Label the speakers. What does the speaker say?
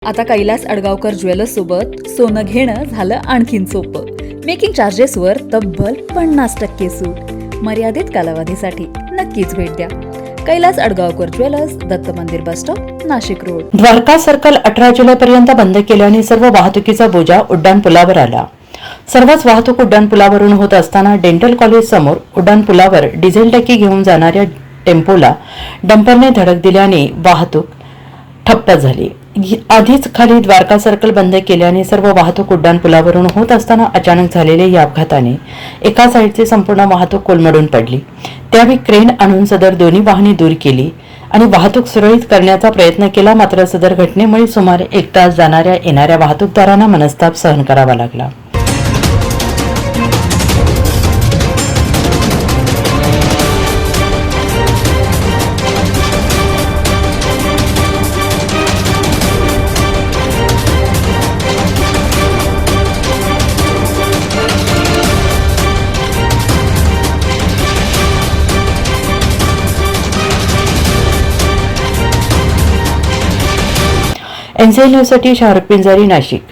Speaker 1: आता कैलास अडगावकर ज्वेलर्स सोबत सोनं घेणं झालं आणखीन सोपं. मेकिंग चार्जेसवर तब्बल 50% सूट. मर्यादित कालावधीसाठी नक्कीच भेट द्या. कैलास अडगावकर ज्वेलर्स, दत्त मंदिर bus stop, Nashik road.
Speaker 2: Dwarka circle 18 जुलैपर्यंत बंद केल्याने सर्व वाहतुकीचा बोजा उड्डाणपुलावर आला. सर्वच वाहतूक उड्डाणपुलावरून होत असताना डेंटल कॉलेज समोर उड्डाणपुलावर डिझेल टाकी घेऊन जाणाऱ्या टेम्पोला डंपरने धडक दिल्याने वाहतूक ठप्प झाली. आधीच खाली द्वारका सर्कल बंद केल्याने सर्व वाहतूक उड्डाणपुलावरून होत असताना अचानक झालेल्या या अपघाताने एका साईडची संपूर्ण वाहतूक कोलमडून पडली. त्यावेळी क्रेन आणून सदर दोन्ही वाहने दूर केली आणि वाहतूक सुरळीत करण्याचा प्रयत्न केला. मात्र सदर घटनेमुळे सुमारे 1 तास जाणाऱ्या येणाऱ्या वाहतूकदारांना मनस्ताप सहन करावा लागला. NCL न्यूजसाठी शाहरुख पिंजारी, नाशिक.